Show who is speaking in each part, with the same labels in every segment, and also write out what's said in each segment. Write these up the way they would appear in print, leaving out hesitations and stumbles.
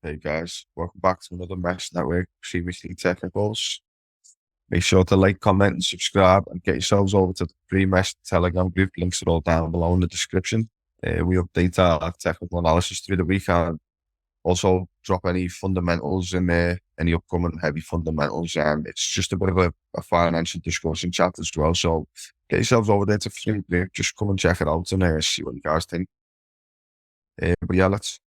Speaker 1: Hey guys, welcome back to another Mesh Network Previously Technicals. Make sure to like, comment, and subscribe, and get yourselves over to the free Mesh Telegram group. Links are all down below in the description. We update our technical analysis through the week and also drop any fundamentals in there, any upcoming heavy fundamentals. And it's just a bit of a financial discussion chat as well. So get yourselves over there to free group. Just come and check it out and see what you guys think. But yeah, let's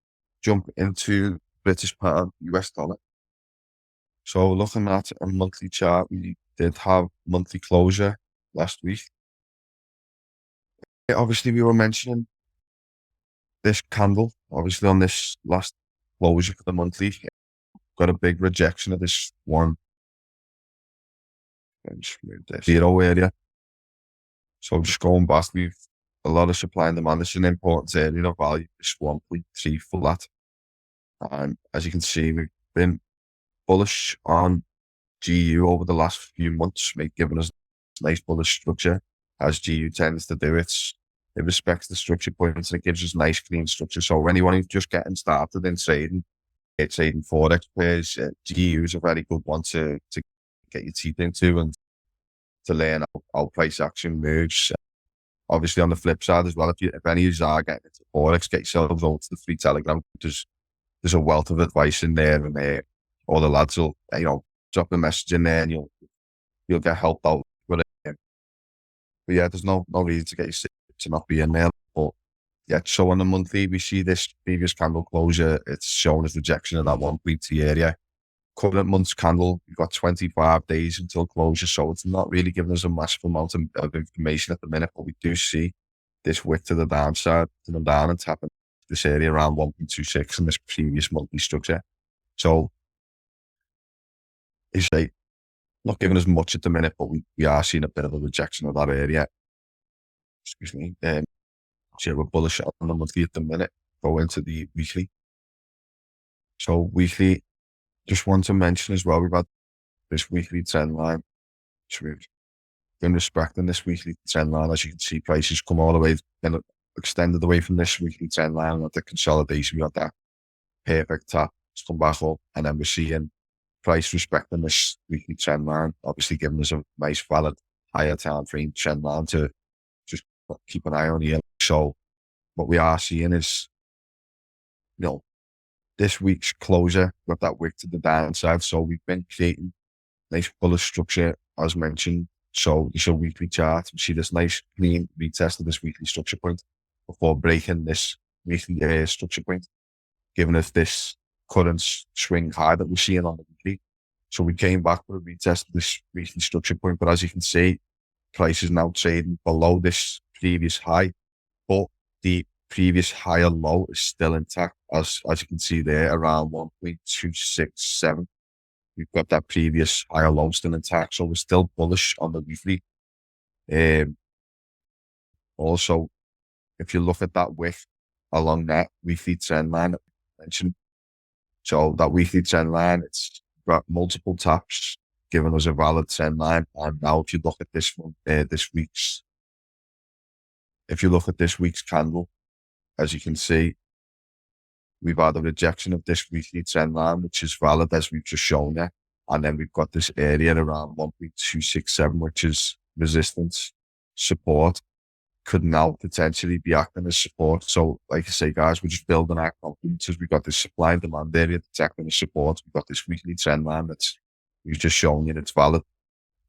Speaker 1: jump into British pound, US dollar. So looking at a monthly chart, we did have monthly closure last week. Obviously, we were mentioning this candle, obviously on this last closure for the monthly, got a big rejection of this one. Just move this zero area. So just going back, we've a lot of supply and demand. It's an important area of value, this 1.3 flat. And as you can see, we've been bullish on GU over the last few months, giving us a nice bullish structure, as GU tends to do. It respects the structure points and it gives us nice clean structure. So anyone who's just getting started in trading Forex pairs, GU is a very good one to get your teeth into and to learn how price action moves. Obviously, on the flip side as well, if any of you are getting into Forex, get yourselves over to the free Telegram. There's a wealth of advice in there, and all the lads will, drop a message in there and you'll get helped out with it. But yeah, there's no reason to get you to not be in there. But yeah, so on the monthly, we see this previous candle closure. It's showing us rejection of that 1.2 area. Current month's candle, we've got 25 days until closure, so it's not really giving us a massive amount of information at the minute, but we do see this wick to the downside, to them down and tapping this area around 1.26 in this previous monthly structure. So it's like not giving us much at the minute, but we are seeing a bit of a rejection of that area. Excuse me. So we're bullish on the monthly at the minute. Go into the weekly. So weekly, just want to mention as well, we've had this weekly trend line. So we've been respecting this weekly trend line. As you can see, prices come all the way and extended away from this weekly trend line. At the consolidation, we got that perfect tap. It's come back up, and then we're seeing price respecting this weekly trend line, obviously giving us a nice valid higher time frame trend line to just keep an eye on here. So what we are seeing is, this week's closure got that wick to the downside. So we've been creating nice bullish structure, as mentioned. So it's a weekly chart. We see this nice clean retest of this weekly structure point before breaking this weekly structure point, giving us this current swing high that we're seeing on the weekly. So we came back with a retest of this weekly structure point, but as you can see, price is now trading below this previous high, but the previous higher low is still intact, as you can see there, around 1.267. We've got that previous higher low still intact, so we're still bullish on the weekly. Also, if you look at that wick along that weekly trend line that we mentioned, so that weekly trend line, it's got multiple taps, giving us a valid trend line. And now if you look at this one, if you look at this week's candle, as you can see, we've had a rejection of this weekly trend line, which is valid as we've just shown there. And then we've got this area around 1.267, which is resistance, support, could now potentially be acting as support. So like I say, guys, we're just building our confidence as we've got this supply and demand area that's acting as support. We've got this weekly trend line that's, we've just shown you it's valid,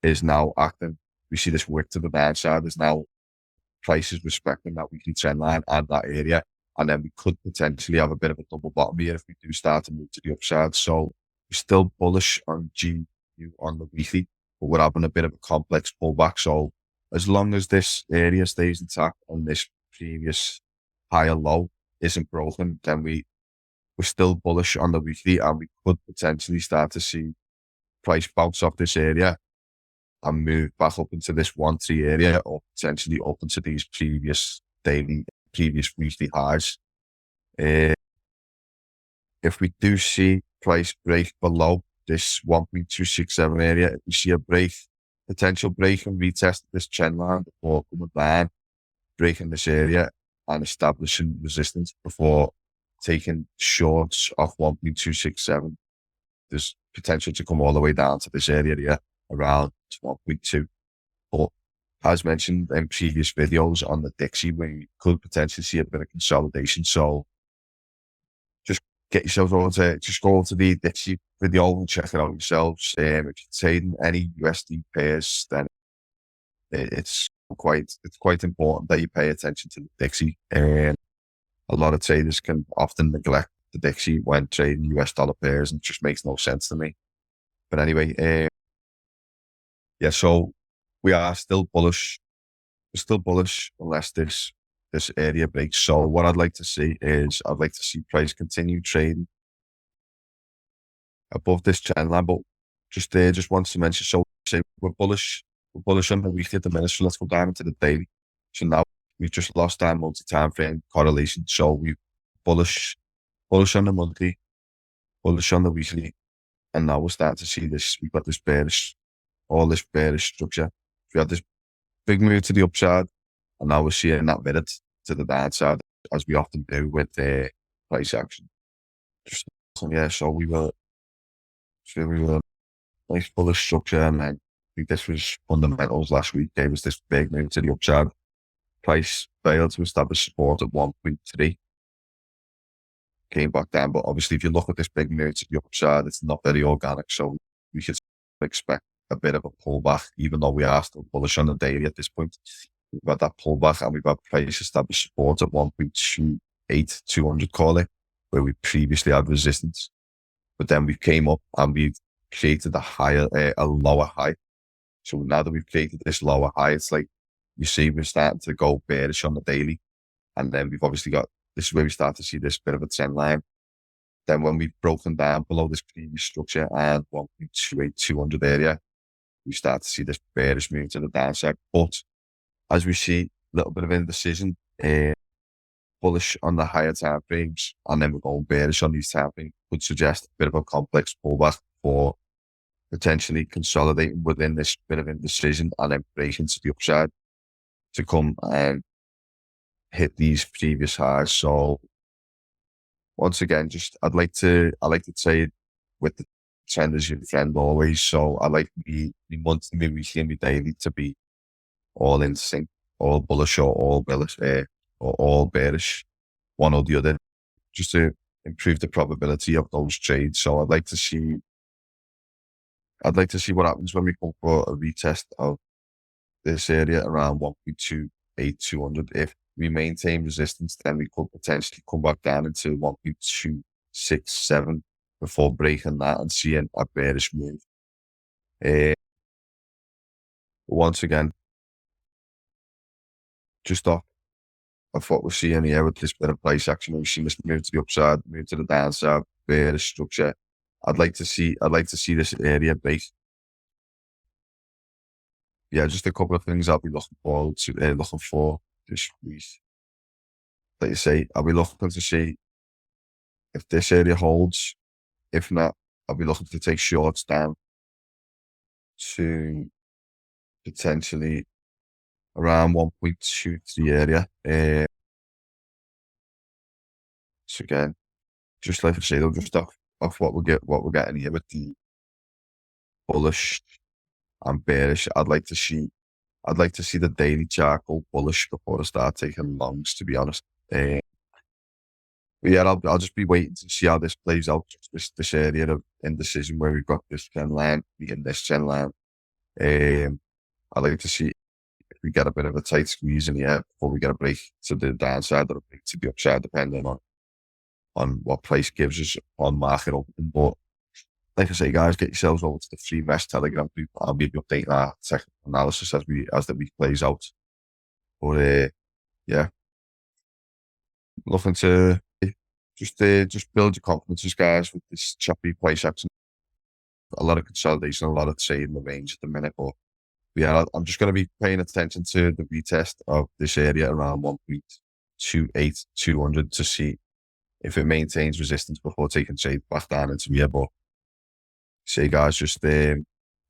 Speaker 1: is now acting. We see this wick to the downside. There's now prices respecting that weekly trend line and that area. And then we could potentially have a bit of a double bottom here if we do start to move to the upside. So we're still bullish on GU on the weekly, but we're having a bit of a complex pullback. So as long as this area stays intact and this previous higher low isn't broken, then we're still bullish on the weekly, and we could potentially start to see price bounce off this area and move back up into this 1-3 area, or potentially up into these previous weekly highs. If we do see price break below this 1.267 area, if we see a potential break and retest this trend line before coming down, breaking this area and establishing resistance before taking shorts off 1.267. There's potential to come all the way down to this area here around 1.2. But as mentioned in previous videos on the Dixie, we could potentially see a bit of consolidation. So just get yourselves over to, just go over to the Dixie video and check it out yourselves. If you're trading any USD pairs, then it's quite important that you pay attention to the Dixie. A lot of traders can often neglect the Dixie when trading US dollar pairs, and it just makes no sense to me. But anyway, yeah, so we are still bullish. We're still bullish unless this area breaks. So what I'd like to see is I'd like to see price continue trading above this trend line. But just wants to mention, so say we're bullish on the weekly at the minute. So let's go down into the daily. So now we've just lost our multi-time frame correlation. So we're bullish on the monthly, bullish on the weekly, and now we're starting to see this. We've got this bearish structure. We had this big move to the upside, and now we're seeing that mirrored to the downside, as we often do with the price action. So we were nice bullish structure, and I think this was fundamentals last week. Gave us this big move to the upside. Price failed to establish support at 1.3. Came back down, but obviously if you look at this big move to the upside, it's not very organic, so we should expect a bit of a pullback, even though we are still bullish on the daily at this point. We've got that pullback, and we've got price established support at 1.28, 200 call it, where we previously had resistance. But then we came up and we've created a lower high. So now that we've created this lower high, it's like you see we're starting to go bearish on the daily. And then we've obviously got, this is where we start to see this bit of a trend line. Then when we've broken down below this previous structure and 1.28, 200 area, we start to see this bearish move to the downside. But as we see, a little bit of indecision, bullish on the higher time frames, and then we're going bearish on these time frames, would suggest a bit of a complex pullback for potentially consolidating within this bit of indecision and then breaking to the upside to come and hit these previous highs. So once again, I'd like to say with the trend as your friend always. So I like the monthly, my weekly, and my daily to be all in sync, all bullish or all bearish, or all bearish, one or the other, just to improve the probability of those trades. So I'd like to see what happens when we come for a retest of this area around 1.28, 200. If we maintain resistance, then we could potentially come back down into 1.267 before breaking that and seeing a bearish move. Once again, just off of what we're seeing here with this bit of price action, we've seen this move to the upside, move to the downside, bearish structure. I'd like to see this area break. Yeah, just a couple of things I'll be looking for this week. Like you say, I'll be looking to see if this area holds. If not, I'll be looking to take shorts down to potentially around 1.23 area. So again, just like I say, though, just off what we're getting here with the bullish and bearish, I'd like to see the daily chart go bullish before I start taking longs, to be honest. But yeah, I'll just be waiting to see how this plays out. This area of indecision where we've got this trend line, we get this trend line. I'd like to see if we get a bit of a tight squeeze in here before we get a break to the downside or a break to the upside, depending on what price gives us on market open. But like I say, guys, get yourselves over to the free Mesh Telegram group. I'll be updating our technical analysis as the week plays out. But yeah, looking to just build your confidence, guys, with this choppy price action. A lot of consolidation, a lot of trading in the range at the minute. But yeah, I'm just going to be paying attention to the retest of this area around 1.28, 200 to see if it maintains resistance before taking trade back down into here. But say, guys, just get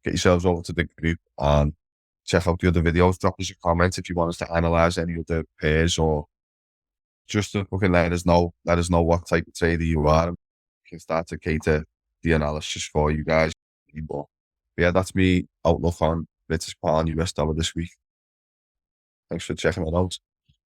Speaker 1: yourselves over to the group and check out the other videos. Drop us a comment if you want us to analyze any of the pairs or just to fucking let us know what type of trader you are. And we can start to cater the analysis for you guys. But yeah, that's me outlook on British pound US dollar this week. Thanks for checking it out.